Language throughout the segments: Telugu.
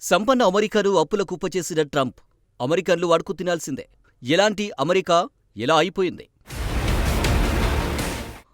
సంపన్న అమెరికాను అప్పుల కుప్పచేసిన ట్రంప్ అమెరికన్లు అడుగు తినాల్సిందే. ఎలాంటి అమెరికా ఎలా అయిపోయింది?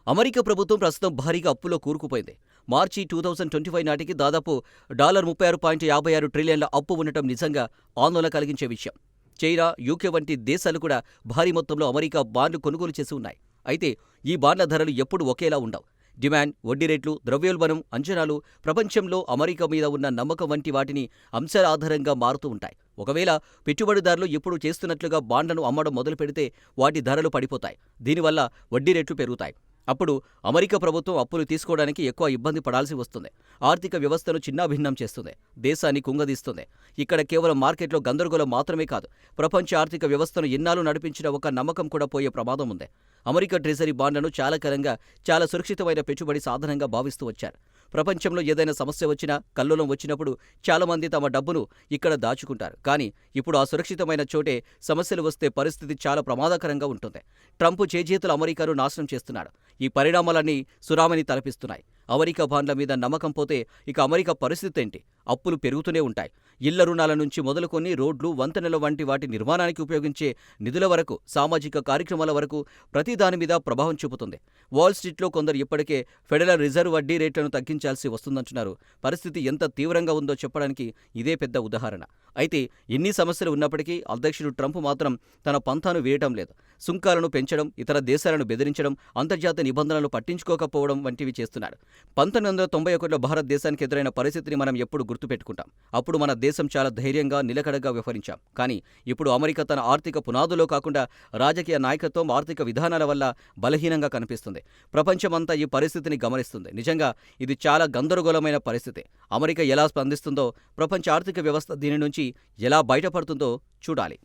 అమెరికా ప్రభుత్వం ప్రస్తుతం భారీగా అప్పుల్లో కూరుకుపోయింది. మార్చి 2025 నాటికి దాదాపు $36.56 ట్రిలియన్ల అప్పు ఉండటం నిజంగా ఆందోళన కలిగించే విషయం. చైనా, యూకే వంటి దేశాలు కూడా భారీ మొత్తంలో అమెరికా బాండ్లు కొనుగోలు చేసి ఉన్నాయి. అయితే ఈ బాండ్ల ధరలు ఎప్పుడూ ఒకేలా ఉండవు. డిమాండ్, వడ్డీ రేట్లు, ద్రవ్యోల్బణం అంచనాలు, ప్రపంచంలో అమెరికా మీద ఉన్న నమ్మకం వంటి వాటిని అంశాల ఆధారంగా మారుతూ ఉంటాయి. ఒకవేళ పెట్టుబడిదారులు ఎప్పుడు చేస్తున్నట్లుగా బాండ్లను అమ్మడం మొదలు పెడితే వాటి ధరలు పడిపోతాయి. దీనివల్ల వడ్డీ రేట్లు పెరుగుతాయి. అప్పుడు అమెరికా ప్రభుత్వం అప్పులు తీసుకోవడానికి ఎక్కువ ఇబ్బంది పడాల్సి వస్తుంది. ఆర్థిక వ్యవస్థను చిన్నాభిన్నం చేస్తుంది. దేశాన్ని కుంగదీస్తుంది. ఇక్కడ కేవలం మార్కెట్లో గందరగోళం మాత్రమే కాదు, ప్రపంచ ఆర్థిక వ్యవస్థను ఎన్నాళ్ళు నడిపించిన ఒక నమ్మకం కూడా పోయే ప్రమాదం ఉంది. అమెరికా ట్రెజరీ బాండ్లను చాలా కాలంగా చాలా సురక్షితమైన పెట్టుబడి సాధనంగా భావిస్తూ వచ్చారు. ప్రపంచంలో ఏదైనా సమస్య వచ్చినా, కల్లోలం వచ్చినప్పుడు చాలామంది తమ డబ్బును ఇక్కడ దాచుకుంటారు. కానీ ఇప్పుడు ఆ సురక్షితమైన చోటే సమస్యలు వస్తే పరిస్థితి చాలా ప్రమాదకరంగా ఉంటుంది. ట్రంప్ చేజేతుల అమెరికాను నాశనం చేస్తున్నాడు. ఈ పరిణామాలన్నీ సునామీని తలపిస్తున్నాయి. అమెరికా బాండ్ల మీద నమ్మకం పోతే ఇక అమెరికా పరిస్థితి ఏంటి? అప్పులు పెరుగుతూనే ఉంటాయి. ఇళ్ల రుణాల నుంచి మొదలుకొని రోడ్లు, వంతెనల వంటి వాటి నిర్మాణానికి ఉపయోగించే నిధుల వరకు, సామాజిక కార్యక్రమాల వరకు ప్రతి దాని మీద ప్రభావం చూపుతుంది. వాల్ స్ట్రీట్లో కొందరు ఇప్పటికే ఫెడరల్ రిజర్వ్ వడ్డీ రేట్లను తగ్గించాల్సి వస్తుందంటున్నారు. పరిస్థితి ఎంత తీవ్రంగా ఉందో చెప్పడానికి ఇదే పెద్ద ఉదాహరణ. అయితే ఎన్ని సమస్యలు ఉన్నప్పటికీ అధ్యక్షుడు ట్రంప్ మాత్రం తన పంథాను వీడటం లేదు. సుంకాలను పెంచడం, ఇతర దేశాలను బెదిరించడం, అంతర్జాతీయ నిబంధనలను పట్టించుకోకపోవడం వంటివి చేస్తున్నాడు. 1991లో భారతదేశానికి ఎదురైన పరిస్థితిని మనం ఎప్పుడు గుర్తుపెట్టుకుంటాం. అప్పుడు మన దేశం చాలా ధైర్యంగా, నిలకడగా వ్యవహరించాం. కానీ ఇప్పుడు అమెరికా తన ఆర్థిక పునాదులో కాకుండా రాజకీయ నాయకత్వం, ఆర్థిక విధానాల వల్ల బలహీనంగా కనిపిస్తుంది. ప్రపంచమంతా ఈ పరిస్థితిని గమనిస్తుంది. నిజంగా ఇది చాలా గందరగోళమైన పరిస్థితి. అమెరికా ఎలా స్పందిస్తుందో, ప్రపంచ ఆర్థిక వ్యవస్థ దీని నుంచి ఎలా బయటపడుతుందో చూడాలి.